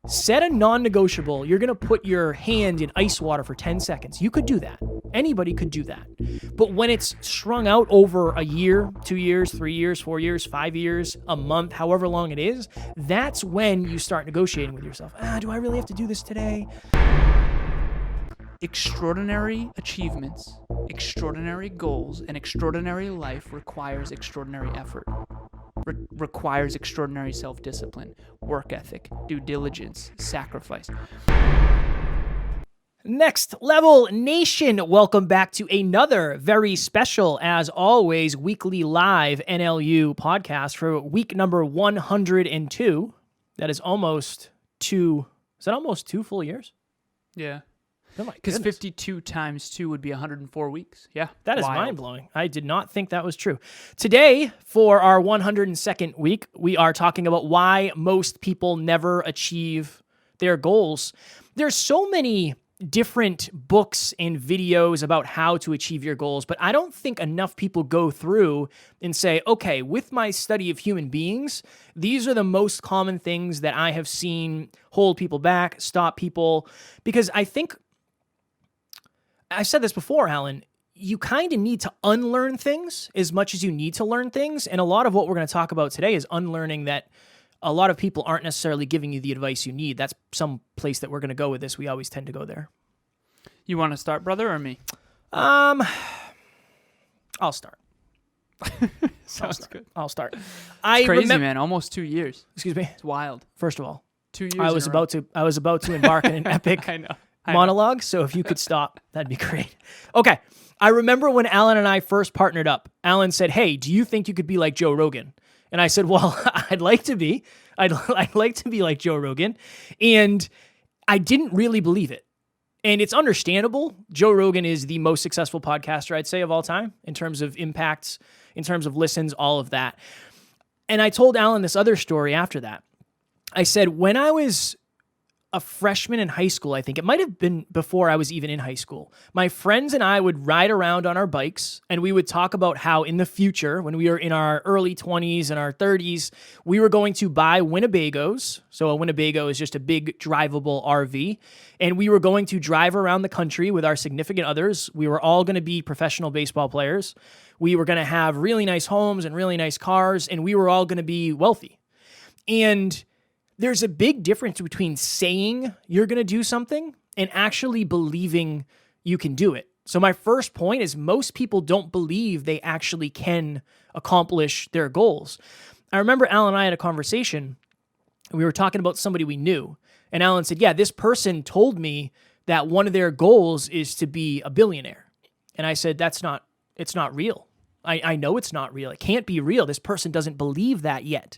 Set a non-negotiable. You're going to put your hand in ice water for 10 seconds. You could do that. Anybody could do that. But when it's strung out over a year, 2 years, 3 years, 4 years, 5 years, a month, however long it is, that's when you start negotiating with yourself. Do I really have to do this today? Extraordinary achievements, extraordinary goals, and extraordinary life requires extraordinary effort. Requires extraordinary self-discipline, work ethic, due diligence, sacrifice. Next Level Nation, welcome back to another very special, as always, weekly live NLU podcast for week number 102. That is almost two full years? Yeah. Oh my Because goodness. 52 times 2 would be 104 weeks. Yeah. That is Wild. mind-blowing. I did not think that was true. Today, for our 102nd week, we are talking about why most people never achieve their goals. There's so many different books and videos about how to achieve your goals, but I don't think enough people go through and say, okay, with my study of human beings, these are the most common things that I have seen hold people back, stop people, because I think I've said this before, Alan, you kind of need to unlearn things as much as you need to learn things. And a lot of what we're going to talk about today is unlearning that a lot of people aren't necessarily giving you the advice you need. That's some place that we're going to go with this. We always tend to go there. You want to start, brother, or me? I'll start. Sounds good. I'll start. It's crazy, man. Almost 2 years. Excuse me. It's wild. First of all, 2 years. I was about to embark on an epic I know. monologue, so if you could stop, that'd be great. Okay. I remember when Alan and I first partnered up, Alan said, hey, do you think you could be like Joe Rogan? And I said, well, I'd like to be. I'd like to be like Joe Rogan. And I didn't really believe it. And it's understandable. Joe Rogan is the most successful podcaster, I'd say, of all time in terms of impacts, in terms of listens, all of that. And I told Alan this other story after that. I said, when I was a freshman in high school, I think it might have been before I was even in high school, my friends and I would ride around on our bikes and we would talk about how in the future, when we were in our early 20s and our 30s, we were going to buy Winnebagos. So a Winnebago is just a big drivable RV. And we were going to drive around the country with our significant others. We were all going to be professional baseball players. We were going to have really nice homes and really nice cars, and we were all going to be wealthy. And there's a big difference between saying you're going to do something and actually believing you can do it. So my first point is most people don't believe they actually can accomplish their goals. I remember Alan and I had a conversation. We were talking about somebody we knew. And Alan said, yeah, this person told me that one of their goals is to be a billionaire. And I said, it's not real. I know it's not real. It can't be real. This person doesn't believe that yet.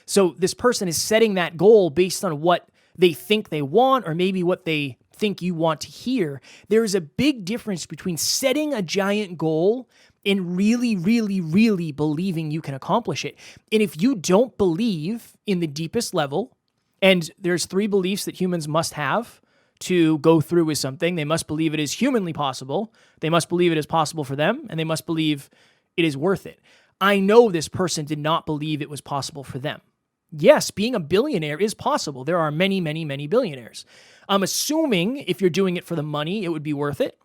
So this person is setting that goal based on what they think they want or maybe what they think you want to hear. There is a big difference between setting a giant goal and really, really, really believing you can accomplish it. And if you don't believe in the deepest level, and there's 3 beliefs that humans must have to go through with something. They must believe it is humanly possible. They must believe it is possible for them, and they must believe it is worth it. I know this person did not believe it was possible for them. Yes, being a billionaire is possible. There are many, many, many billionaires. I'm assuming if you're doing it for the money, it would be worth it.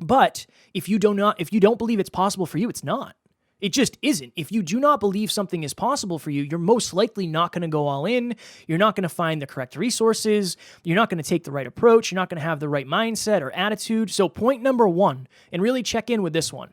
But if you don't believe it's possible for you, it's not. It just isn't. If you do not believe something is possible for you, you're most likely not going to go all in. You're not going to find the correct resources. You're not going to take the right approach. You're not going to have the right mindset or attitude. So point number 1, and really check in with this one.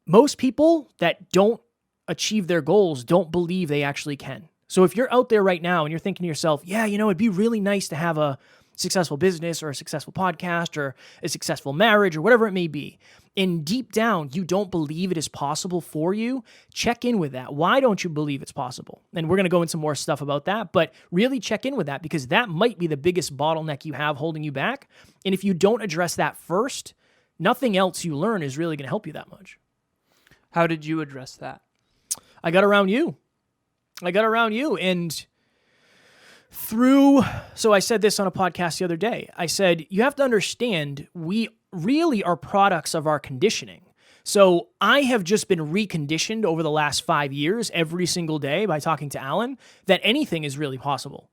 Most people that don't achieve their goals don't believe they actually can. So if you're out there right now and you're thinking to yourself, yeah, it'd be really nice to have a successful business or a successful podcast or a successful marriage or whatever it may be, and deep down you don't believe it is possible for you, check in with that. Why don't you believe it's possible? And we're going to go into more stuff about that, but really check in with that because that might be the biggest bottleneck you have holding you back. And if you don't address that first, nothing else you learn is really going to help you that much. How did you address that? I got around you. And so I said this on a podcast the other day. I said, you have to understand, we really are products of our conditioning. So I have just been reconditioned over the last 5 years every single day by talking to Alan that anything is really possible.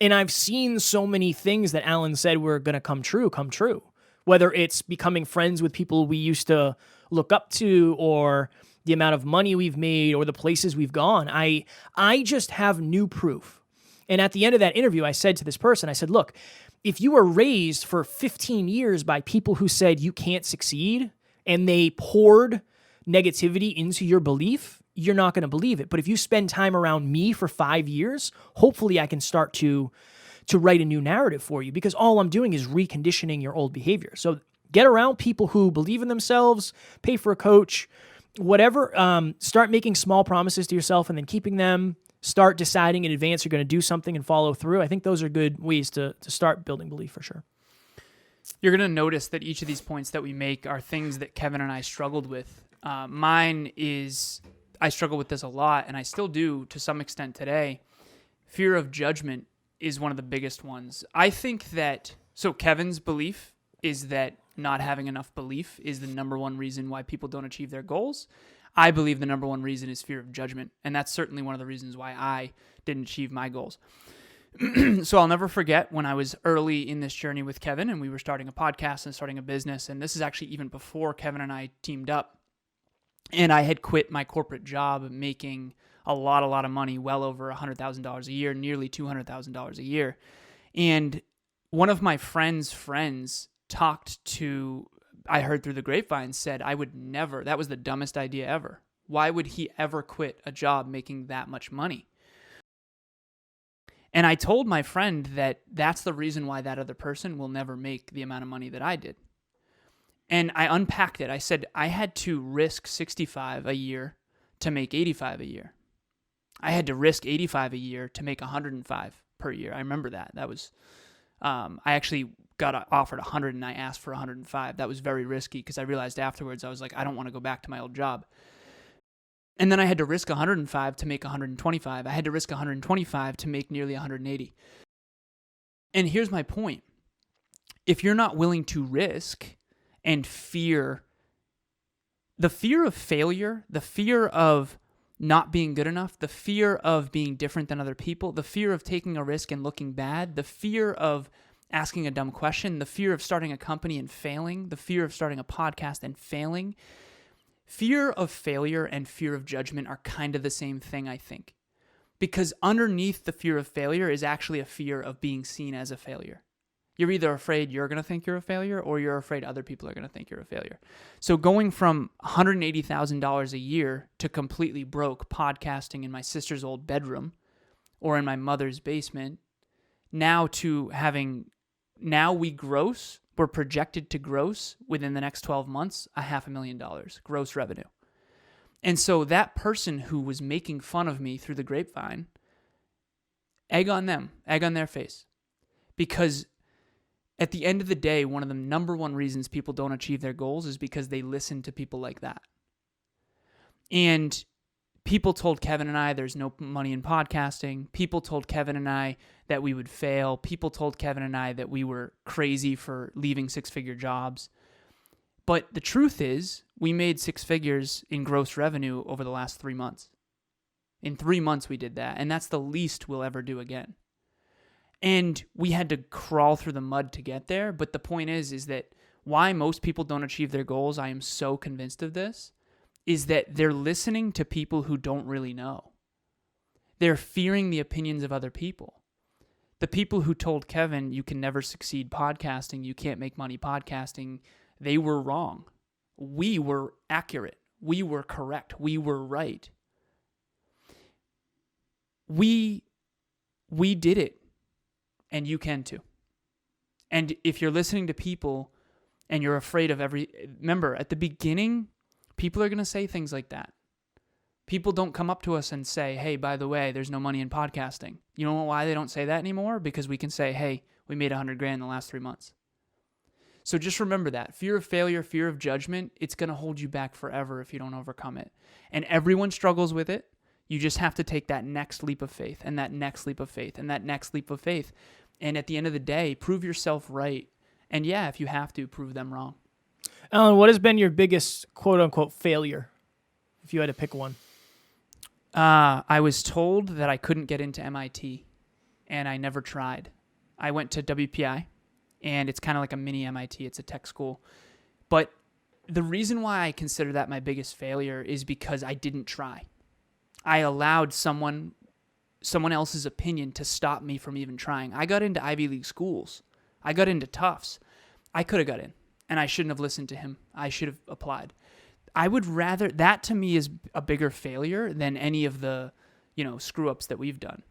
And I've seen so many things that Alan said were going to come true. Whether it's becoming friends with people we used to look up to, or the amount of money we've made, or the places we've gone. I just have new proof. And at the end of that interview, I said to this person, I said, look, if you were raised for 15 years by people who said you can't succeed, and they poured negativity into your belief, you're not going to believe it. But if you spend time around me for 5 years, hopefully I can start to write a new narrative for you, because all I'm doing is reconditioning your old behavior. So get around people who believe in themselves, pay for a coach, whatever. Start making small promises to yourself and then keeping them. Start deciding in advance you're going to do something and follow through. I think those are good ways to start building belief for sure. You're going to notice that each of these points that we make are things that Kevin and I struggled with. Mine is, I struggle with this a lot, and I still do to some extent today. Fear of judgment is one of the biggest ones. I think that, so Kevin's belief is that not having enough belief is the number one reason why people don't achieve their goals. I believe the number one reason is fear of judgment, and that's certainly one of the reasons why I didn't achieve my goals. So I'll never forget when I was early in this journey with Kevin, and we were starting a podcast and starting a business, and this is actually even before Kevin and I teamed up, and I had quit my corporate job making a lot of money, well over $100,000 a year, nearly $200,000 a year. And one of my friends' friends talked to, I heard through the grapevine, said, I would never, that was the dumbest idea ever. Why would he ever quit a job making that much money? And I told my friend that that's the reason why that other person will never make the amount of money that I did. And I unpacked it. I said, I had to risk 65 a year to make 85 a year. I had to risk 85 a year to make 105 per year. I remember that. That was, I actually got offered 100 and I asked for 105. That was very risky because I realized afterwards, I was like, I don't want to go back to my old job. And then I had to risk 105 to make 125. I had to risk 125 to make nearly 180. And here's my point. If you're not willing to risk and fear, the fear of failure, the fear of not being good enough, the fear of being different than other people, the fear of taking a risk and looking bad, the fear of asking a dumb question, the fear of starting a company and failing, the fear of starting a podcast and failing. Fear of failure and fear of judgment are kind of the same thing, I think. Because underneath the fear of failure is actually a fear of being seen as a failure. You're either afraid you're going to think you're a failure or you're afraid other people are going to think you're a failure. So going from $180,000 a year to completely broke podcasting in my sister's old bedroom or in my mother's basement, now to having, now we're projected to gross within the next 12 months, $500,000 gross revenue. And so that person who was making fun of me through the grapevine, egg on them, egg on their face. Because at the end of the day, one of the number one reasons people don't achieve their goals is because they listen to people like that. And people told Kevin and I there's no money in podcasting. People told Kevin and I that we would fail. People told Kevin and I that we were crazy for leaving six-figure jobs. But the truth is, we made 6 figures in gross revenue over the last 3 months. In 3 months, we did that, and that's the least we'll ever do again. And we had to crawl through the mud to get there. But the point is that why most people don't achieve their goals, I am so convinced of this, is that they're listening to people who don't really know. They're fearing the opinions of other people. The people who told Kevin, you can never succeed podcasting, you can't make money podcasting, they were wrong. We were accurate. We were correct. We were right. We did it. And you can too. And if you're listening to people and you're afraid of remember, at the beginning, people are going to say things like that. People don't come up to us and say, hey, by the way, there's no money in podcasting. You know why they don't say that anymore? Because we can say, hey, we made $100,000 in the last 3 months. So just remember that. Fear of failure, fear of judgment, it's going to hold you back forever if you don't overcome it. And everyone struggles with it. You just have to take that next leap of faith and that next leap of faith and that next leap of faith. And at the end of the day, prove yourself right. And yeah, if you have to, prove them wrong. Alan, what has been your biggest quote-unquote failure, if you had to pick one? I was told that I couldn't get into MIT. and I never tried. I went to WPI, and it's kind of like a mini MIT. It's a tech school. But the reason why I consider that my biggest failure is because I didn't try. I allowed someone else's opinion to stop me from even trying. I got into Ivy League schools. I got into Tufts. I could have got in, and I shouldn't have listened to him. I should have applied. I would rather, that to me is a bigger failure than any of the, screw ups that we've done.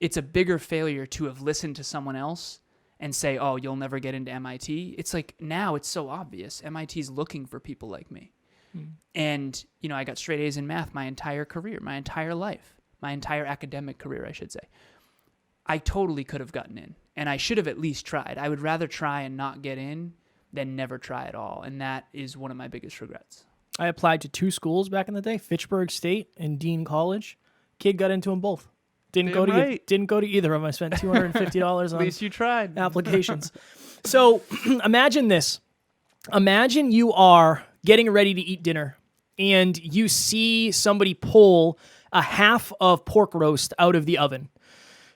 It's a bigger failure to have listened to someone else and say, oh, you'll never get into MIT. It's like, now it's so obvious. MIT's looking for people like me. And, I got straight A's in math my entire career, my entire life, my entire academic career, I should say. I totally could have gotten in, and I should have at least tried. I would rather try and not get in than never try at all. And that is one of my biggest regrets. I applied to 2 schools back in the day, Fitchburg State and Dean College. Kid got into them both. Didn't go to either of them. I spent $250 on At least you tried. applications. So imagine this. Imagine you are getting ready to eat dinner and you see somebody pull a half of pork roast out of the oven.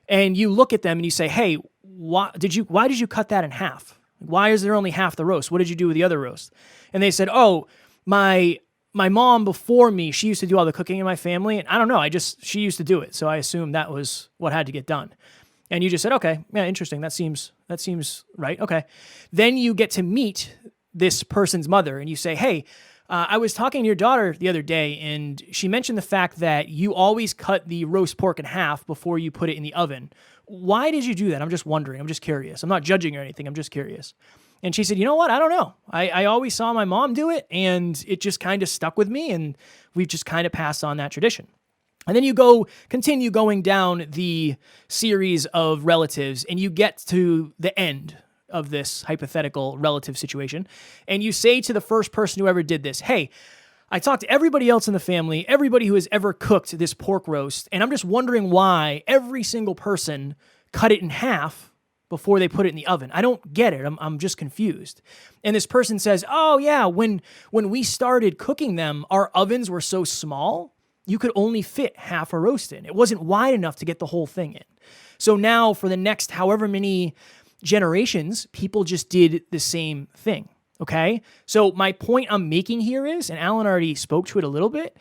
And you look at them and you say, hey, why did you cut that in half? Why is there only half the roast? What did you do with the other roast? And they said, oh, my mom before me, she used to do all the cooking in my family. And I don't know, she used to do it. So I assumed that was what had to get done. And you just said, okay, yeah, interesting. That seems right. Okay. Then you get to meet this person's mother and you say, hey, I was talking to your daughter the other day and she mentioned the fact that you always cut the roast pork in half before you put it in the oven. Why did you do that? I'm just wondering. I'm just curious. I'm not judging or anything. I'm just curious. And she said, you know what? I don't know. I always saw my mom do it and it just kind of stuck with me and we've just kind of passed on that tradition. And then you continue going down the series of relatives and you get to the end of this hypothetical relative situation. And you say to the first person who ever did this, hey, I talked to everybody else in the family, everybody who has ever cooked this pork roast, and I'm just wondering why every single person cut it in half before they put it in the oven. I don't get it. I'm just confused. And this person says, oh yeah, when we started cooking them, our ovens were so small, you could only fit half a roast in. It wasn't wide enough to get the whole thing in. So now for the next however many generations, people just did the same thing. Okay? So my point I'm making here is, and Alan already spoke to it a little bit,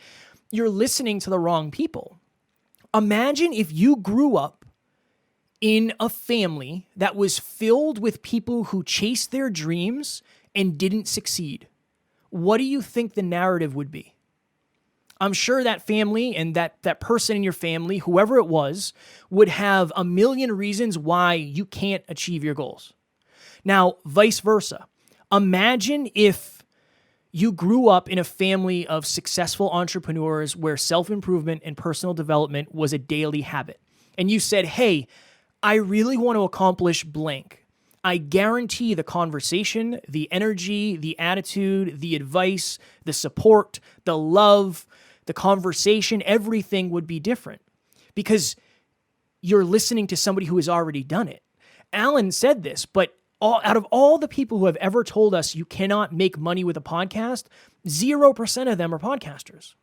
you're listening to the wrong people. Imagine if you grew up in a family that was filled with people who chased their dreams and didn't succeed. What do you think the narrative would be? I'm sure that family and that person in your family, whoever it was, would have a million reasons why you can't achieve your goals. Now, vice versa. Imagine if you grew up in a family of successful entrepreneurs where self-improvement and personal development was a daily habit. And you said, hey, I really want to accomplish blank. I guarantee the conversation, the energy, the attitude, the advice, the support, the love, the conversation, everything would be different because you're listening to somebody who has already done it. Alan said this, but out of all the people who have ever told us you cannot make money with a podcast, 0% of them are podcasters.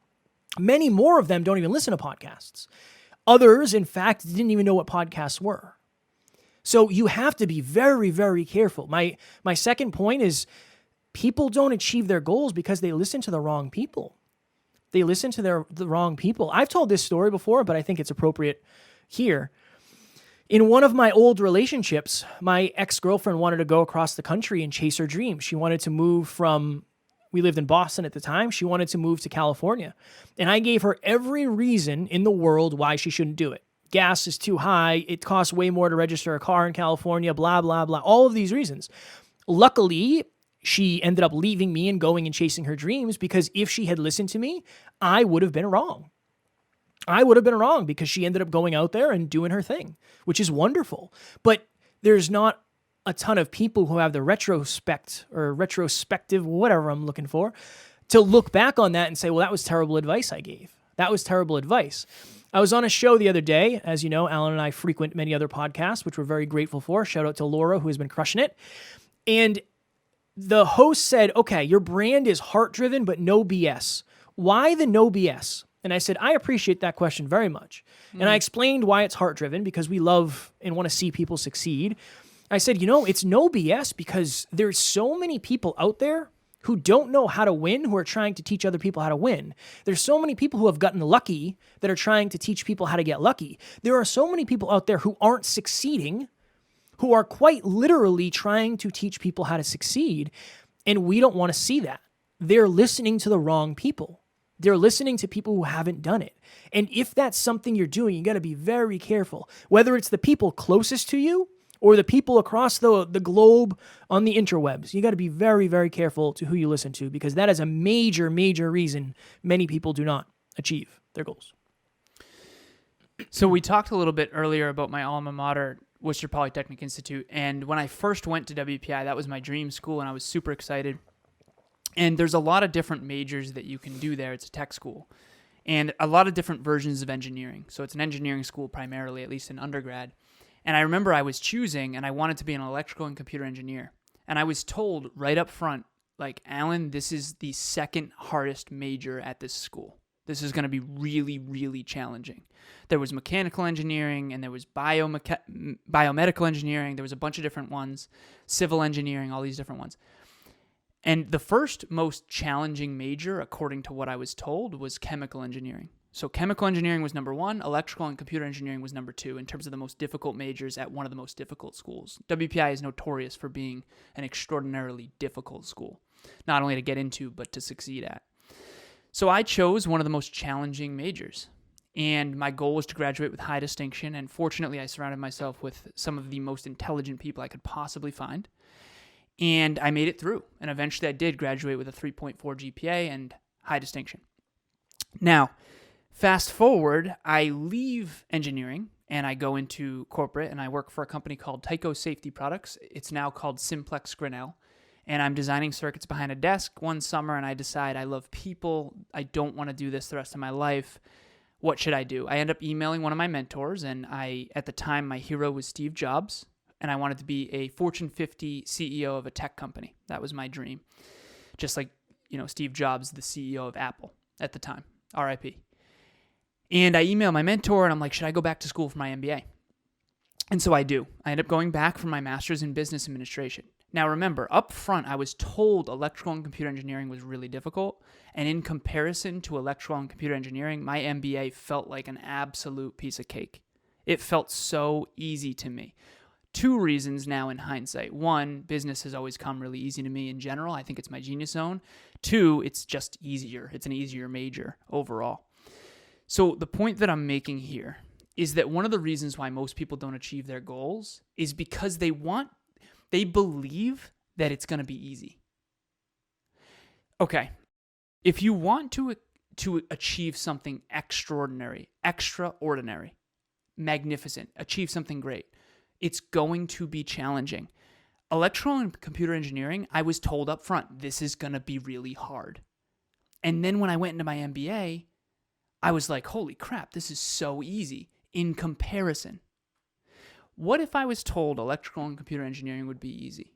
Many more of them don't even listen to podcasts. Others, in fact, didn't even know what podcasts were. So you have to be very, very careful. My second point is people don't achieve their goals because they listen to the wrong people. They listen to the wrong people. I've told this story before, but I think it's appropriate here. In one of my old relationships, my ex-girlfriend wanted to go across the country and chase her dreams. She wanted to move we lived in Boston at the time. She wanted to move to California. And I gave her every reason in the world why she shouldn't do it. Gas is too high. It costs way more to register a car in California, blah, blah, blah. All of these reasons. Luckily, she ended up leaving me and going and chasing her dreams because if she had listened to me, I would have been wrong. I would have been wrong because she ended up going out there and doing her thing, which is wonderful. But there's not a ton of people who have the retrospective, whatever I'm looking for, to look back on that and say, well, that was terrible advice I gave. That was terrible advice. I was on a show the other day. As you know, Alan and I frequent many other podcasts, which we're very grateful for. Shout out to Laura, who has been crushing it. And the host said, okay, your brand is heart-driven, but no BS. Why the no BS? And I said, I appreciate that question very much. And I explained why it's heart-driven, because we love and want to see people succeed. I said, it's no BS, because there's so many people out there who don't know how to win, who are trying to teach other people how to win. There's so many people who have gotten lucky that are trying to teach people how to get lucky. There are so many people out there who aren't succeeding, who are quite literally trying to teach people how to succeed, and we don't want to see that. They're listening to the wrong people. They're listening to people who haven't done it. And if that's something you're doing, you got to be very careful. Whether it's the people closest to you or the people across the globe on the interwebs, you got to be very, very careful to who you listen to, because that is a major, major reason many people do not achieve their goals. So we talked a little bit earlier about my alma mater, Worcester Polytechnic Institute. And when I first went to WPI, that was my dream school, and I was super excited. And there's a lot of different majors that you can do there. It's a tech school. And a lot of different versions of engineering. So it's an engineering school primarily, at least in undergrad. And I remember I was choosing, and I wanted to be an electrical and computer engineer. And I was told right up front, like, Alan, this is the second hardest major at this school. This is going to be really, really challenging. There was mechanical engineering, and there was biomedical engineering. There was a bunch of different ones, civil engineering, all these different ones. And the first most challenging major, according to what I was told, was chemical engineering. So chemical engineering was number one, electrical and computer engineering was number two in terms of the most difficult majors at one of the most difficult schools. WPI is notorious for being an extraordinarily difficult school, not only to get into, but to succeed at. So I chose one of the most challenging majors, and my goal was to graduate with high distinction, and fortunately I surrounded myself with some of the most intelligent people I could possibly find. And I made it through. And eventually I did graduate with a 3.4 GPA and high distinction. Now, fast forward, I leave engineering and I go into corporate, and I work for a company called Tyco Safety Products. It's now called Simplex Grinnell. And I'm designing circuits behind a desk one summer, and I decide I love people. I don't want to do this the rest of my life. What should I do? I end up emailing one of my mentors, and at the time, my hero was Steve Jobs. And I wanted to be a Fortune 50 CEO of a tech company. That was my dream. Just like, Steve Jobs, the CEO of Apple at the time, RIP. And I emailed my mentor, and I'm like, should I go back to school for my MBA? And so I do. I end up going back for my master's in business administration. Now remember, up front, I was told electrical and computer engineering was really difficult. And in comparison to electrical and computer engineering, my MBA felt like an absolute piece of cake. It felt so easy to me. Two reasons now in hindsight. One, business has always come really easy to me in general. I think it's my genius zone. Two, it's just easier. It's an easier major overall. So the point that I'm making here is that one of the reasons why most people don't achieve their goals is because they believe that it's going to be easy. Okay, if you want to achieve something extraordinary, magnificent, achieve something great, it's going to be challenging. Electrical and computer engineering, I was told up front, this is going to be really hard. And then when I went into my MBA, I was like, holy crap, this is so easy in comparison. What if I was told electrical and computer engineering would be easy?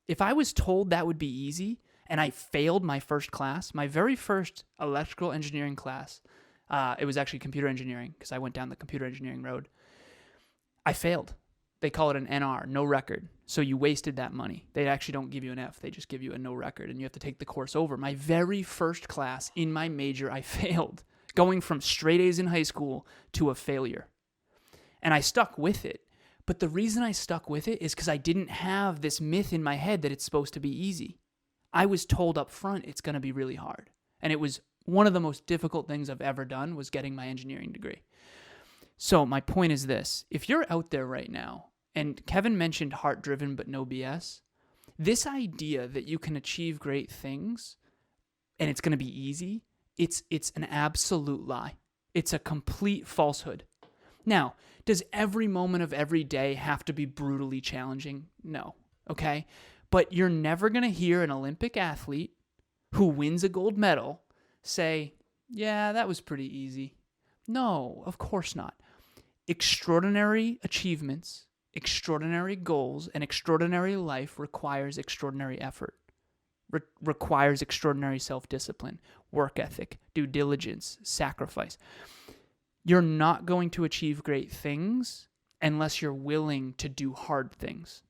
If I was told that would be easy and I failed my first class, my very first electrical engineering class, it was actually computer engineering because I went down the computer engineering road. I failed. They call it an NR, no record. So you wasted that money. They actually don't give you an F. They just give you a no record, and you have to take the course over. My very first class in my major, I failed, going from straight A's in high school to a failure. And I stuck with it. But the reason I stuck with it is because I didn't have this myth in my head that it's supposed to be easy. I was told up front it's going to be really hard. And it was one of the most difficult things I've ever done was getting my engineering degree. So my point is this. If you're out there right now, and Kevin mentioned heart-driven but no BS, this idea that you can achieve great things and it's going to be easy, it's an absolute lie. It's a complete falsehood. Now, does every moment of every day have to be brutally challenging? No, okay? But you're never going to hear an Olympic athlete who wins a gold medal say, yeah, that was pretty easy. No, of course not. Extraordinary achievements, extraordinary goals, and extraordinary life requires extraordinary effort. requires extraordinary self-discipline, work ethic, due diligence, sacrifice. You're not going to achieve great things unless you're willing to do hard things.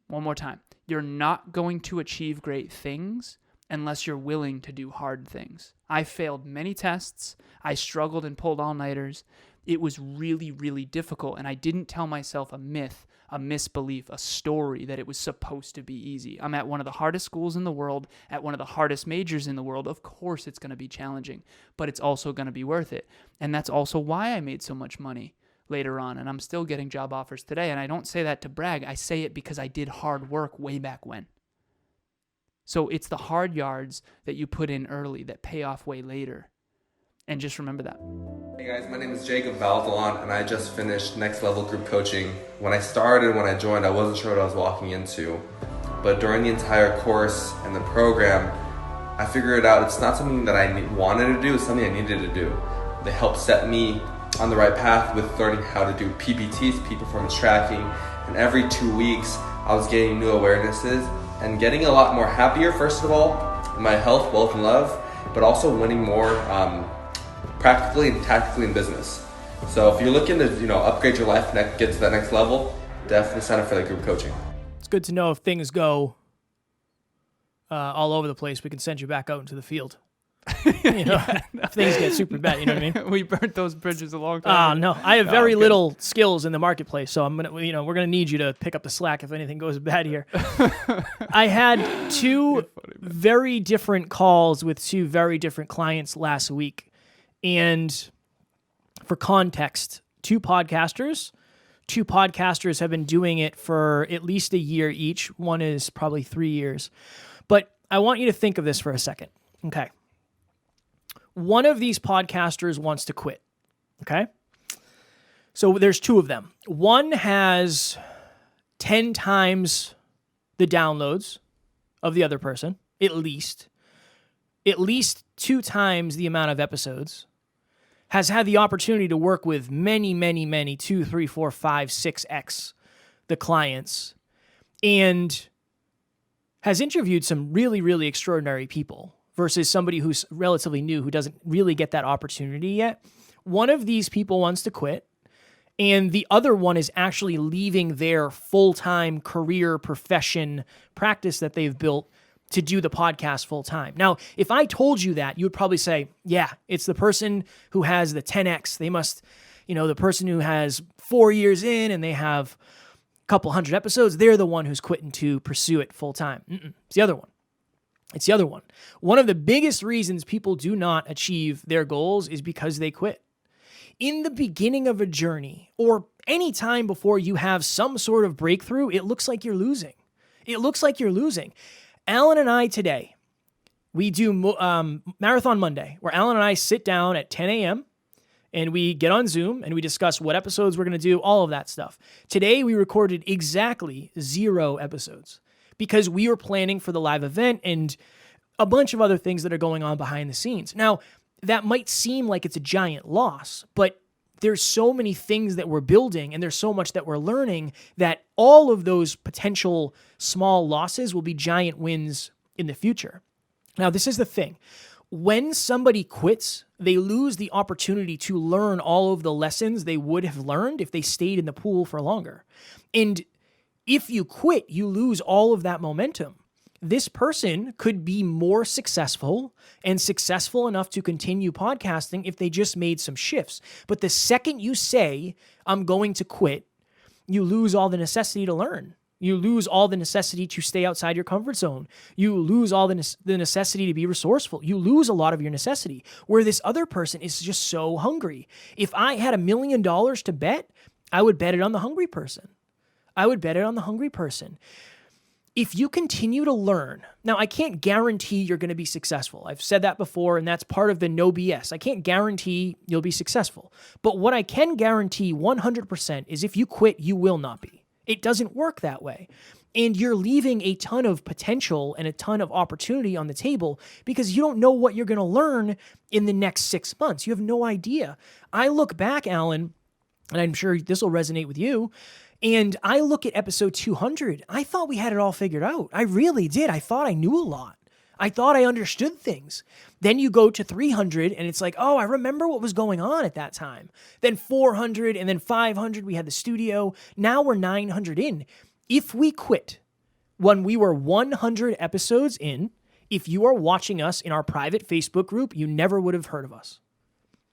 One more time. You're not going to achieve great things unless you're willing to do hard things. I failed many tests. I struggled and pulled all-nighters. It was really, really difficult, and I didn't tell myself a myth, a misbelief, a story that it was supposed to be easy. I'm at one of the hardest schools in the world, at one of the hardest majors in the world. Of course it's going to be challenging, but it's also going to be worth it. And that's also why I made so much money later on, and I'm still getting job offers today. And I don't say that to brag. I say it because I did hard work way back when. So it's the hard yards that you put in early that pay off way later. And just remember that. Hey guys, my name is Jacob Valdalon, and I just finished Next Level Group Coaching. When I joined, I wasn't sure what I was walking into. But during the entire course and the program, I figured out it's not something that I wanted to do, it's something I needed to do. They helped set me on the right path with learning how to do PPTs, peak performance tracking, and every 2 weeks I was gaining new awarenesses and getting a lot more happier, first of all, in my health, wealth, and love, but also winning more practically and tactically in business. So if you're looking to upgrade your life and get to that next level, definitely sign up for that group coaching. It's good to know if things go all over the place, we can send you back out into the field. If things get super bad, you know what I mean? We burnt those bridges a long time ago. No, I have very little skills in the marketplace, so we're gonna need you to pick up the slack if anything goes bad here. I had two very different calls with two very different clients last week. And for context, two podcasters have been doing it for at least a year each. One is probably 3 years. But I want you to think of this for a second. Okay. One of these podcasters wants to quit. Okay. So there's two of them. One has 10 times the downloads of the other person, at least 2 times the amount of episodes, has had the opportunity to work with many, 2, 3, 4, 5, 6x the clients, and has interviewed some really, really extraordinary people versus somebody who's relatively new who doesn't really get that opportunity yet. One of these people wants to quit, and the other one is actually leaving their full-time career, profession, practice that they've built to do the podcast full time. Now, if I told you that, you would probably say, yeah, it's the person who has the 10X. They must, the person who has 4 years in and they have a couple hundred episodes, they're the one who's quitting to pursue it full time. It's the other one. One of the biggest reasons people do not achieve their goals is because they quit. In the beginning of a journey, or any time before you have some sort of breakthrough, it looks like you're losing. Alan and I today, we do Marathon Monday, where Alan and I sit down at 10 a.m. and we get on Zoom and we discuss what episodes we're going to do, all of that stuff. Today, we recorded exactly 0 episodes because we were planning for the live event and a bunch of other things that are going on behind the scenes. Now, that might seem like it's a giant loss, but there's so many things that we're building and there's so much that we're learning that all of those potential small losses will be giant wins in the future. Now, this is the thing. When somebody quits, they lose the opportunity to learn all of the lessons they would have learned if they stayed in the pool for longer. And if you quit, you lose all of that momentum. This person could be more successful and successful enough to continue podcasting if they just made some shifts. But the second you say, I'm going to quit, you lose all the necessity to learn. You lose all the necessity to stay outside your comfort zone. You lose all the necessity to be resourceful. You lose a lot of your necessity, where this other person is just so hungry. If I had $1 million to bet, I would bet it on the hungry person. If you continue to learn, now I can't guarantee you're going to be successful. I've said that before, and that's part of the no BS. I can't guarantee you'll be successful. But what I can guarantee 100% is if you quit, you will not be. It doesn't work that way. And you're leaving a ton of potential and a ton of opportunity on the table because you don't know what you're going to learn in the next 6 months. You have no idea. I look back, Alan, and I'm sure this will resonate with you. And I look at episode 200. I thought we had it all figured out. I really did. I thought I knew a lot. I thought I understood things. Then you go to 300 and it's like, oh, I remember what was going on at that time. Then 400 and then 500, we had the studio. Now we're 900 in. If we quit when we were 100 episodes in, if you are watching us in our private Facebook group, you never would have heard of us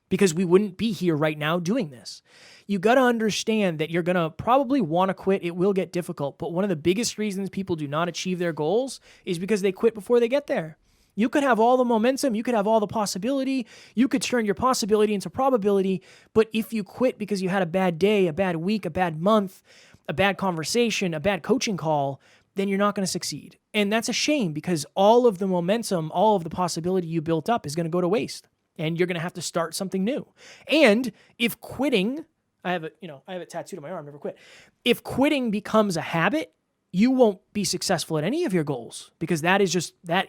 because we wouldn't be here right now doing this. You got to understand that you're going to probably want to quit. It will get difficult. But one of the biggest reasons people do not achieve their goals is because they quit before they get there. You could have all the momentum. You could have all the possibility. You could turn your possibility into probability. But if you quit because you had a bad day, a bad week, a bad month, a bad conversation, a bad coaching call, then you're not going to succeed. And that's a shame because all of the momentum, all of the possibility you built up is going to go to waste. And you're going to have to start something new. And if quitting... I have it tattooed on my arm, never quit. If quitting becomes a habit, you won't be successful at any of your goals because that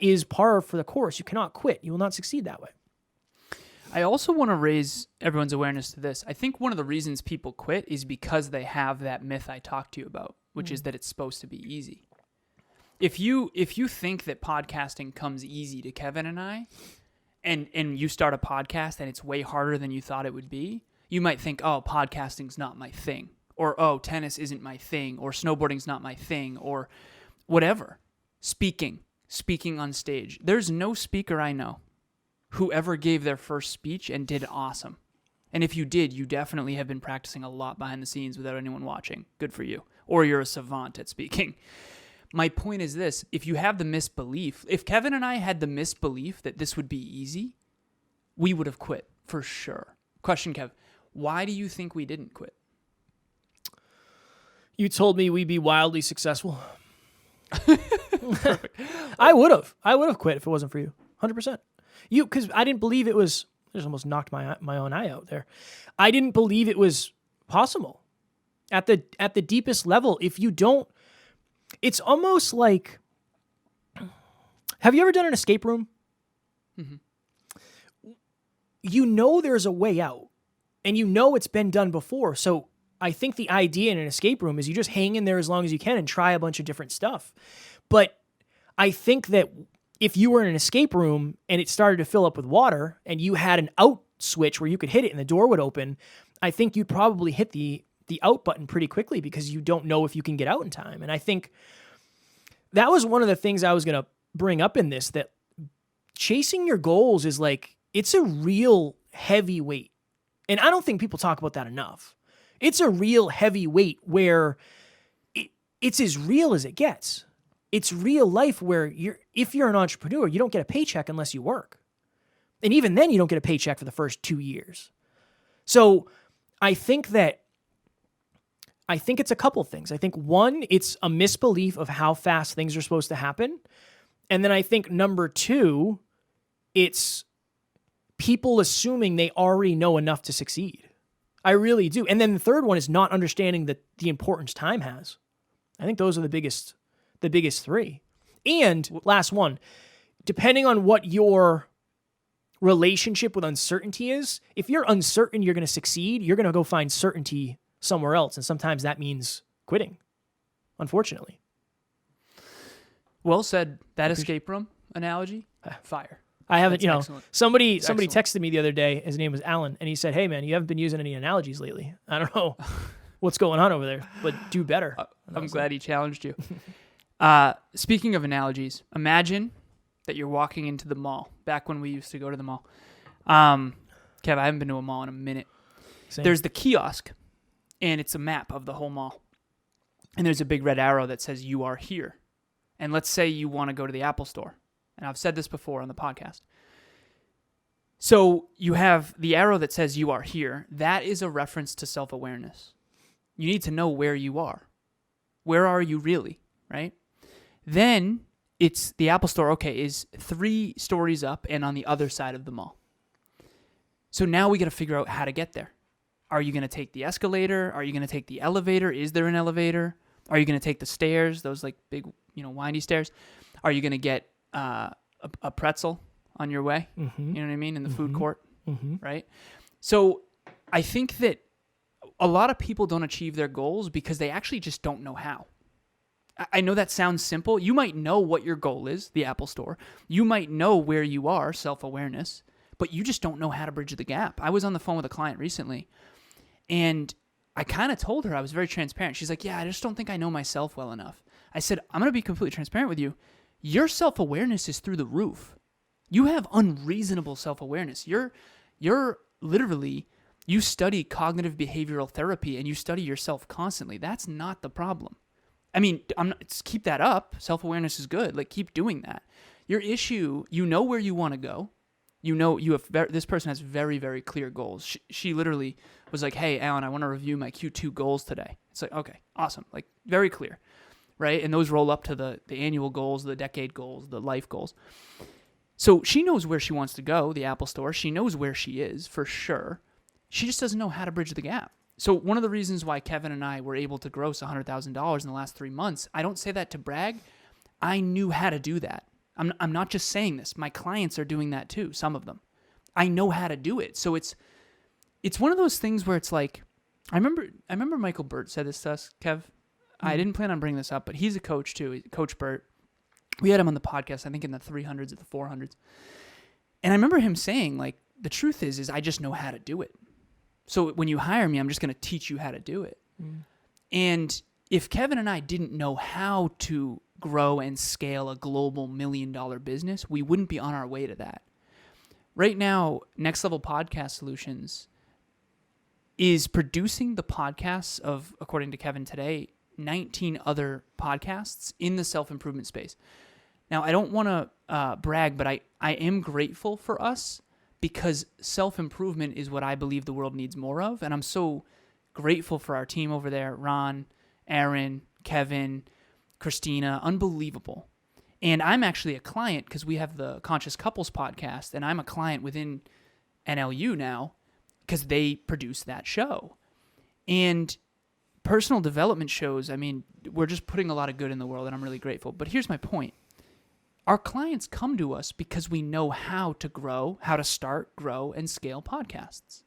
is par for the course. You cannot quit. You will not succeed that way. I also want to raise everyone's awareness to this. I think one of the reasons people quit is because they have that myth I talked to you about, which is that it's supposed to be easy. If you think that podcasting comes easy to Kevin and I, and you start a podcast and it's way harder than you thought it would be, you might think, oh, podcasting's not my thing, or oh, tennis isn't my thing, or snowboarding's not my thing, or whatever. Speaking on stage. There's no speaker I know who ever gave their first speech and did awesome. And if you did, you definitely have been practicing a lot behind the scenes without anyone watching. Good for you. Or you're a savant at speaking. My point is this. If you have the misbelief, if Kevin and I had the misbelief that this would be easy, we would have quit for sure. Question, Kev. Why do you think we didn't quit? You told me we'd be wildly successful. I would have quit if it wasn't for you. 100%. Because I didn't believe it was, I just almost knocked my own eye out there. I didn't believe it was possible. At the deepest level, if you don't, it's almost like, have you ever done an escape room? Mm-hmm. You know there's a way out. And you know it's been done before. So I think the idea in an escape room is you just hang in there as long as you can and try a bunch of different stuff. But I think that if you were in an escape room and it started to fill up with water and you had an out switch where you could hit it and the door would open, I think you'd probably hit the out button pretty quickly because you don't know if you can get out in time. And I think that was one of the things I was going to bring up in this, that chasing your goals is like, it's a real heavy weight. And I don't think people talk about that enough. It's a real heavy weight where it's as real as it gets. It's real life where if you're an entrepreneur, you don't get a paycheck unless you work. And even then, you don't get a paycheck for the first 2 years. So I think it's a couple things. I think one, it's a misbelief of how fast things are supposed to happen. And then I think number two, it's people assuming they already know enough to succeed. I really do. And then the third one is not understanding the importance time has. I think those are the biggest three. And last one, depending on what your relationship with uncertainty is, if you're uncertain you're going to succeed, you're going to go find certainty somewhere else. And sometimes that means quitting, unfortunately. Well said. That escape room analogy, fire. I haven't, Excellent. Somebody texted me the other day. His name was Alan, and he said, "Hey man, you haven't been using any analogies lately. I don't know what's going on over there, but do better." I'm glad he challenged you. Speaking of analogies, imagine that you're walking into the mall. Back when we used to go to the mall. Kev, I haven't been to a mall in a minute. Same. There's the kiosk, and it's a map of the whole mall. And there's a big red arrow that says "You are here." And let's say you want to go to the Apple Store. And I've said this before on the podcast. So you have the arrow that says "You are here." That is a reference to self-awareness. You need to know where you are. Where are you really, right? Then it's the Apple Store, is 3 stories up and on the other side of the mall. So now we got to figure out how to get there. Are you going to take the escalator? Are you going to take the elevator? Is there an elevator? Are you going to take the stairs, those like big, windy stairs? Are you going to get a pretzel on your way? Mm-hmm. You know what I mean? In the food court, right? So I think that a lot of people don't achieve their goals because they actually just don't know how. I know that sounds simple. You might know what your goal is, the Apple Store. You might know where you are, self-awareness, but you just don't know how to bridge the gap. I was on the phone with a client recently, and I kind of told her, I was very transparent. She's like, yeah, I just don't think I know myself well enough. I said, I'm going to be completely transparent with you. Your self-awareness is through the roof. You have unreasonable self-awareness. You're literally, you study cognitive behavioral therapy and you study yourself constantly. That's not the problem. I mean, keep that up. Self-awareness is good. Like, keep doing that. Your issue, you know where you want to go. You know, this person has very, very clear goals. She literally was like, hey, Alan, I want to review my Q2 goals today. It's like, okay, awesome. Like, very clear, right? And those roll up to the annual goals, the decade goals, the life goals. So she knows where she wants to go, the Apple Store. She knows where she is, for sure. She just doesn't know how to bridge the gap. So one of the reasons why Kevin and I were able to gross $100,000 in the last 3 months, I don't say that to brag. I knew how to do that. I'm not just saying this. My clients are doing that too, some of them. I know how to do it. So it's one of those things where it's like, I remember Michael Burt said this to us, Kev. I didn't plan on bringing this up, but he's a coach too, Coach Burt. We had him on the podcast, I think in the 300s or the 400s. And I remember him saying, like, the truth is I just know how to do it. So when you hire me, I'm just going to teach you how to do it. And if Kevin and I didn't know how to grow and scale a global $1 million business, we wouldn't be on our way to that. Right now, Next Level Podcast Solutions is producing the podcasts of, according to Kevin today, 19 other podcasts in the self-improvement space. Now, I don't want to brag, but I am grateful for us because self-improvement is what I believe the world needs more of. And I'm so grateful for our team over there, Ron, Aaron, Kevin, Christina, unbelievable. And I'm actually a client because we have the Conscious Couples podcast, and I'm a client within NLU now because they produce that show. And personal development shows, I mean, we're just putting a lot of good in the world, and I'm really grateful. But here's my point. Our clients come to us because we know how to grow, how to start, grow, and scale podcasts.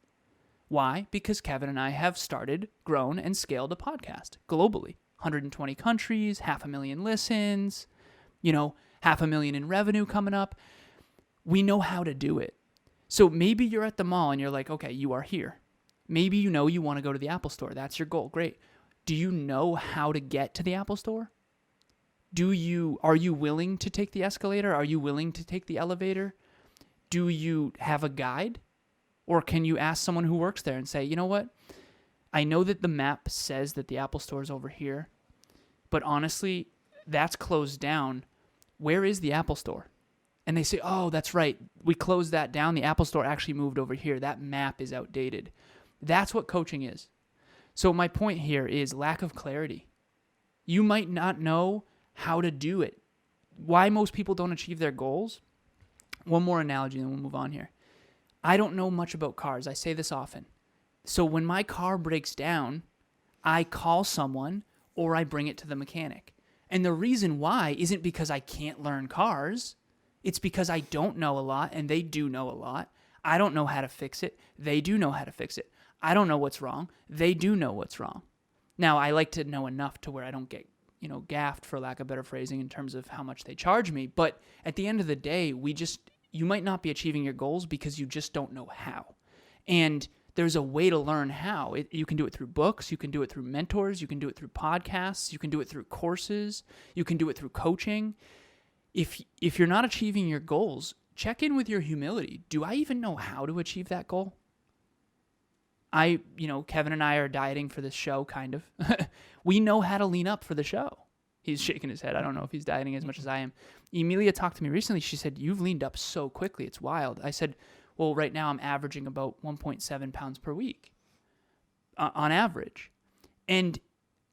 Why? Because Kevin and I have started, grown, and scaled a podcast globally. 120 countries, 500,000 listens, 500,000 in revenue coming up. We know how to do it. So maybe you're at the mall and you're like, okay, you are here. Maybe you want to go to the Apple Store. That's your goal. Great. Do you know how to get to the Apple Store? Are you willing to take the escalator? Are you willing to take the elevator? Do you have a guide? Or can you ask someone who works there and say, you know what? I know that the map says that the Apple Store is over here, but honestly, that's closed down. Where is the Apple Store? And they say, oh, that's right. We closed that down. The Apple Store actually moved over here. That map is outdated. That's what coaching is. So my point here is lack of clarity. You might not know how to do it. Why most people don't achieve their goals? One more analogy, and then we'll move on here. I don't know much about cars. I say this often. So when my car breaks down, I call someone or I bring it to the mechanic. And the reason why isn't because I can't learn cars. It's because I don't know a lot and they do know a lot. I don't know how to fix it. They do know how to fix it. I don't know what's wrong. They do know what's wrong. Now, I like to know enough to where I don't get, gaffed, for lack of better phrasing, in terms of how much they charge me. But at the end of the day, you might not be achieving your goals because you just don't know how. And there's a way to learn how. You can do it through books. You can do it through mentors. You can do it through podcasts. You can do it through courses. You can do it through coaching. If you're not achieving your goals, check in with your humility. Do I even know how to achieve that goal? Kevin and I are dieting for this show, kind of. We know how to lean up for the show. He's shaking his head. I don't know if he's dieting as much as I am. Emilia talked to me recently. She said, you've leaned up so quickly. It's wild. I said, well, right now I'm averaging about 1.7 pounds per week on average. And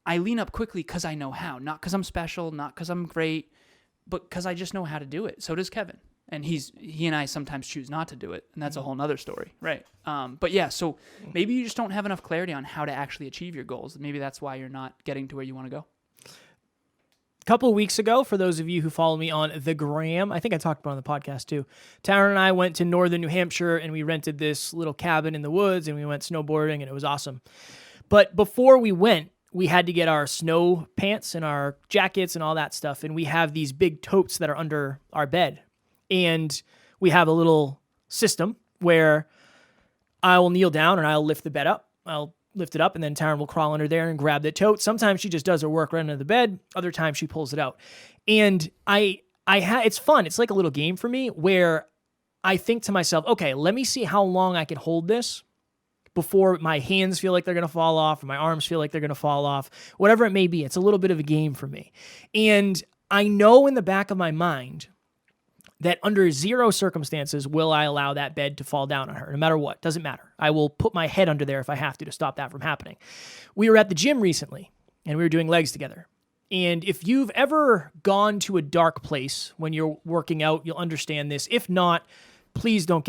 I lean up quickly because I know how. Not because I'm special, not because I'm great, but because I just know how to do it. So does Kevin. And he and I sometimes choose not to do it, and that's a whole nother story, right? But yeah, so maybe you just don't have enough clarity on how to actually achieve your goals. Maybe that's why you're not getting to where you want to go. A couple of weeks ago, for those of you who follow me on the gram, I think I talked about it on the podcast too, Taryn and I went to northern New Hampshire, and we rented this little cabin in the woods, and we went snowboarding, and it was awesome. But before we went, we had to get our snow pants and our jackets and all that stuff. And we have these big totes that are under our bed. And we have a little system where I will kneel down and I'll lift the bed up. I'll lift it up, and then Taryn will crawl under there and grab the tote. Sometimes she just does her work right under the bed. Other times she pulls it out. And it's fun. It's like a little game for me where I think to myself, okay, let me see how long I can hold this before my hands feel like they're going to fall off or my arms feel like they're going to fall off, whatever it may be. It's a little bit of a game for me. And I know in the back of my mind that under zero circumstances will I allow that bed to fall down on her, no matter what. Doesn't matter. I will put my head under there if I have to stop that from happening. We were at the gym recently, and we were doing legs together. And if you've ever gone to a dark place when you're working out, you'll understand this. If not, please don't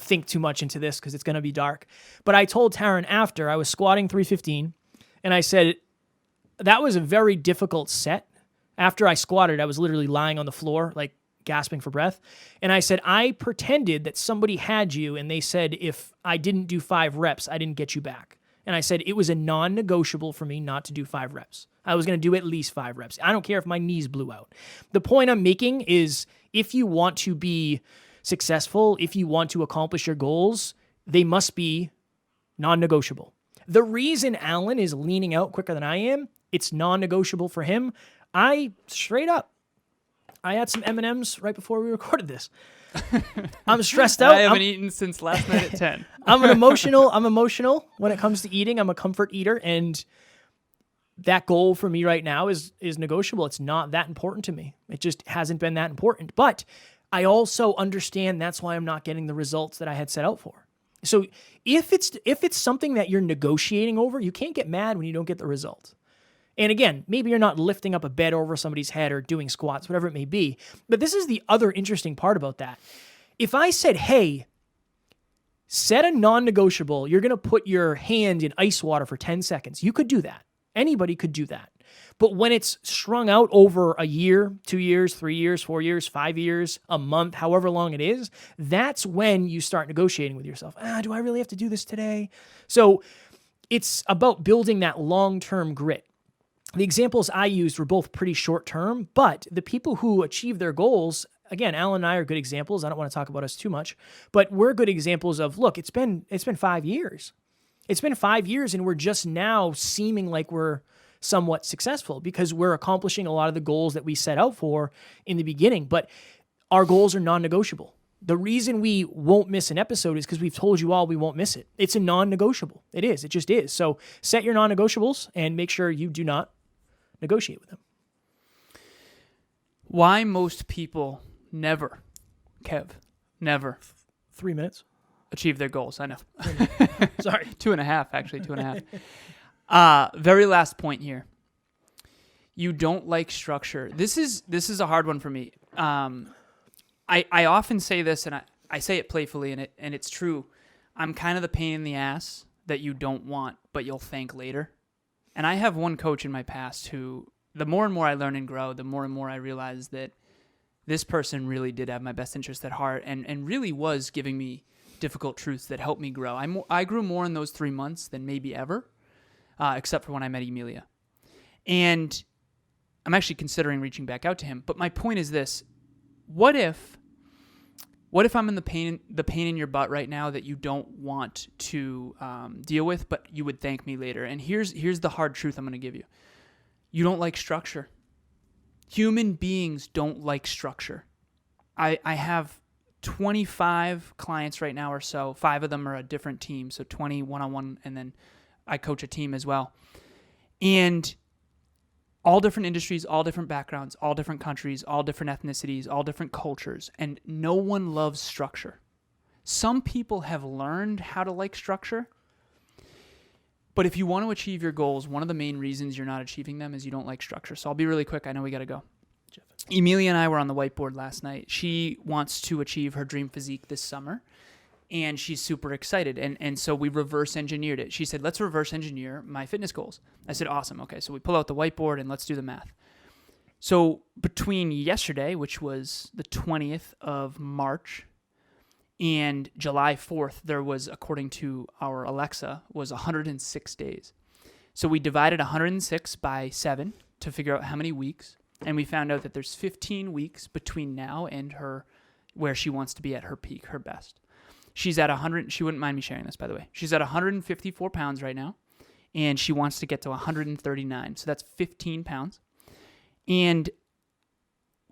think too much into this because it's going to be dark. But I told Taryn after, I was squatting 315, and I said, that was a very difficult set. After I squatted, I was literally lying on the floor, like gasping for breath. And I said, I pretended that somebody had you, and they said, if I didn't do 5 reps, I didn't get you back. And I said, it was a non-negotiable for me not to do 5 reps. I was going to do at least 5 reps. I don't care if my knees blew out. The point I'm making is if you want to be successful, if you want to accomplish your goals, they must be non-negotiable. The reason Alan is leaning out quicker than I am, it's non-negotiable for him. I had some M&Ms right before we recorded this. I'm stressed out. I haven't eaten since last night at 10. I'm emotional when it comes to eating. I'm a comfort eater, and that goal for me right now is negotiable. It's not that important to me. It just hasn't been that important. But I also understand that's why I'm not getting the results that I had set out for. So if it's something that you're negotiating over, you can't get mad when you don't get the result. And again, maybe you're not lifting up a bed over somebody's head or doing squats, whatever it may be. But this is the other interesting part about that. If I said, hey, set a non-negotiable, you're going to put your hand in ice water for 10 seconds. You could do that. Anybody could do that. But when it's strung out over a year, 2 years, 3 years, 4 years, 5 years, a month, however long it is, that's when you start negotiating with yourself. Do I really have to do this today? So it's about building that long-term grit. The examples I used were both pretty short-term, but the people who achieve their goals, again, Alan and I are good examples. I don't want to talk about us too much, but we're good examples of, look, it's been 5 years. It's been 5 years, and we're just now seeming like we're somewhat successful because we're accomplishing a lot of the goals that we set out for in the beginning, but our goals are non-negotiable. The reason we won't miss an episode is because we've told you all we won't miss it. It's a non-negotiable. It is. It just is. So set your non-negotiables and make sure you do not negotiate with them. Why most people never 3 minutes. achieve their goals? I know. Sorry. 2.5, actually, 2.5. Very last point here. You don't like structure. This is a hard one for me. I often say this, and I say it playfully, and it's true. I'm kind of the pain in the ass that you don't want, but you'll thank later. And I have one coach in my past who, the more and more I learn and grow, the more and more I realize that this person really did have my best interest at heart and really was giving me difficult truths that helped me grow. I grew more in those 3 months than maybe ever, except for when I met Emilia. And I'm actually considering reaching back out to him. But my point is this. What if I'm in the pain in your butt right now that you don't want to deal with, but you would thank me later? And here's the hard truth I'm going to give you. You don't like structure. Human beings don't like structure. I have 25 clients right now or so. 5 of them are a different team, so 20 one-on-one, and then I coach a team as well. And all different industries, all different backgrounds, all different countries, all different ethnicities, all different cultures, and no one loves structure. Some people have learned how to like structure, but if you want to achieve your goals, one of the main reasons you're not achieving them is you don't like structure. So I'll be really quick. I know we got to go. Emilia and I were on the whiteboard last night. She wants to achieve her dream physique this summer, and she's super excited. And so we reverse engineered it. She said, let's reverse engineer my fitness goals. I said, awesome. Okay, so we pull out the whiteboard and let's do the math. So between yesterday, which was the 20th of March, And July 4th, there was, according to our Alexa, was 106 days. So we divided 106 by 7 to figure out how many weeks. And we found out that there's 15 weeks between now and her, where she wants to be at her peak, her best. She's at 100. She wouldn't mind me sharing this, by the way. She's at 154 pounds right now, and she wants to get to 139. So that's 15 pounds. And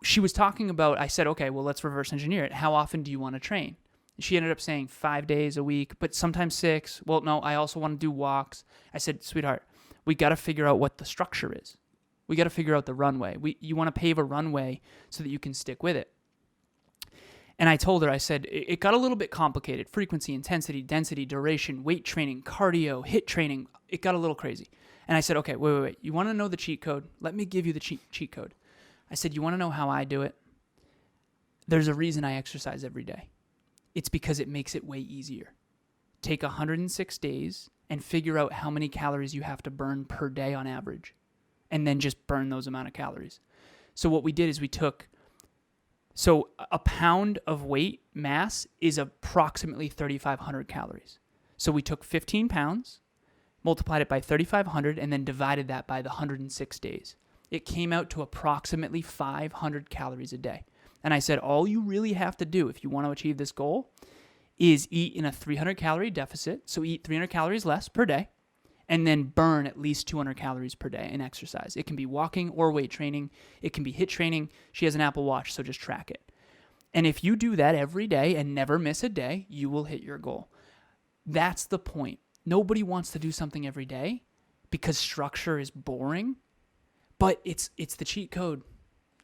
she was talking about, I said, okay, well, let's reverse engineer it. How often do you want to train? She ended up saying 5 days a week, but sometimes 6. Well, no, I also want to do walks. I said, sweetheart, we got to figure out what the structure is. We got to figure out the runway. You want to pave a runway so that you can stick with it. And I told her, I said, it got a little bit complicated. Frequency, intensity, density, duration, weight training, cardio, HIIT training. It got a little crazy. And I said, okay, wait. You want to know the cheat code? Let me give you the cheat code. I said, you want to know how I do it? There's a reason I exercise every day. It's because it makes it way easier. Take 106 days and figure out how many calories you have to burn per day on average, and then just burn those amount of calories. So what we did is so a pound of weight mass is approximately 3,500 calories. So we took 15 pounds, multiplied it by 3,500, and then divided that by the 106 days. It came out to approximately 500 calories a day. And I said, all you really have to do if you want to achieve this goal is eat in a 300 calorie deficit. So eat 300 calories less per day, and then burn at least 200 calories per day in exercise. It can be walking or weight training. It can be HIIT training. She has an Apple Watch, so just track it. And if you do that every day and never miss a day, you will hit your goal. That's the point. Nobody wants to do something every day because structure is boring, but it's the cheat code.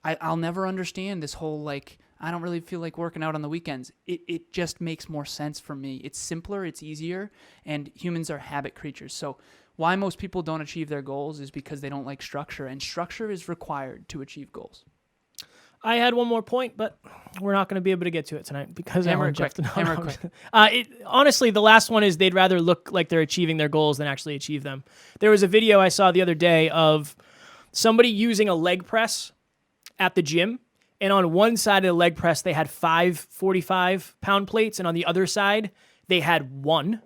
I'll never understand this whole, I don't really feel like working out on the weekends. It just makes more sense for me. It's simpler, it's easier, and humans are habit creatures. So why most people don't achieve their goals is because they don't like structure, and structure is required to achieve goals. I had one more point, but we're not going to be able to get to it tonight because Hammer Alan quick. Honestly, the last one is they'd rather look like they're achieving their goals than actually achieve them. There was a video I saw the other day of somebody using a leg press at the gym, and on one side of the leg press, they had 5 45-pound plates, and on the other side, they had 1,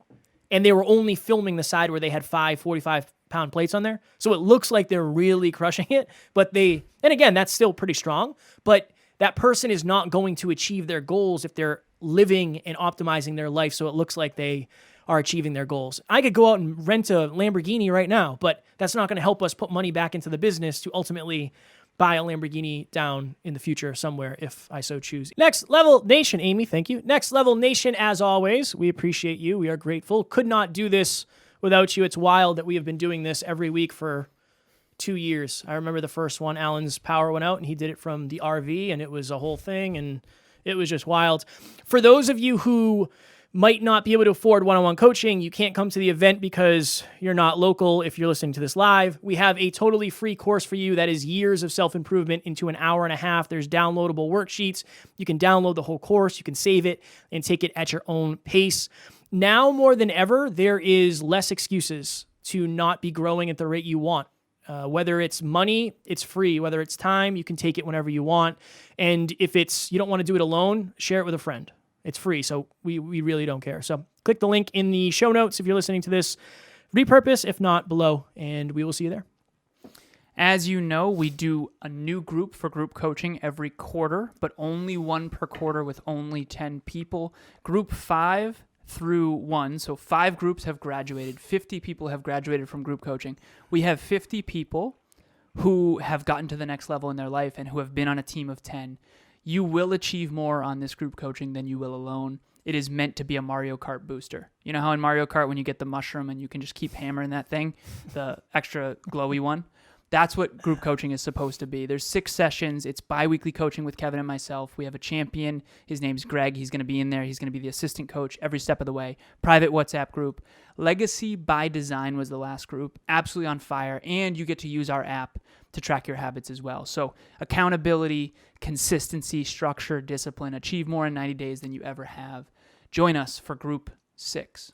and they were only filming the side where they had 5 45-pound plates on there. So it looks like they're really crushing it, and again, that's still pretty strong, but that person is not going to achieve their goals if they're living and optimizing their life so it looks like they are achieving their goals. I could go out and rent a Lamborghini right now, but that's not going to help us put money back into the business to ultimately buy a Lamborghini down in the future somewhere if I so choose. Next Level Nation, Amy, thank you. Next Level Nation, as always, we appreciate you. We are grateful. Could not do this without you. It's wild that we have been doing this every week for 2 years. I remember the first one, Alan's power went out and he did it from the RV and it was a whole thing and it was just wild. For those of you who might not be able to afford one-on-one coaching, you can't come to the event because you're not local. If you're listening to this live, we have a totally free course for you that is years of self-improvement into an hour and a half. There's downloadable worksheets. You can download the whole course. You can save it and take it at your own pace. Now more than ever, there is less excuses to not be growing at the rate you want. Whether it's money, it's free. Whether it's time, you can take it whenever you want. And if you don't want to do it alone, share it with a friend. It's free, so we really don't care. So click the link in the show notes if you're listening to this. Repurpose, if not, below, and we will see you there. As you know, we do a new group for group coaching every quarter, but only one per quarter with only 10 people. Group 5 through 1, so 5 groups have graduated. 50 people have graduated from group coaching. We have 50 people who have gotten to the next level in their life and who have been on a team of 10. You will achieve more on this group coaching than you will alone. It is meant to be a Mario Kart booster. You know how in Mario Kart when you get the mushroom and you can just keep hammering that thing, the extra glowy one? That's what group coaching is supposed to be. There's 6 sessions. It's bi-weekly coaching with Kevin and myself. We have a champion. His name's Greg. He's going to be in there. He's going to be the assistant coach every step of the way. Private WhatsApp group. Legacy by Design was the last group. Absolutely on fire. And you get to use our app to track your habits as well. So accountability, consistency, structure, discipline. Achieve more in 90 days than you ever have. Join us for Group 6.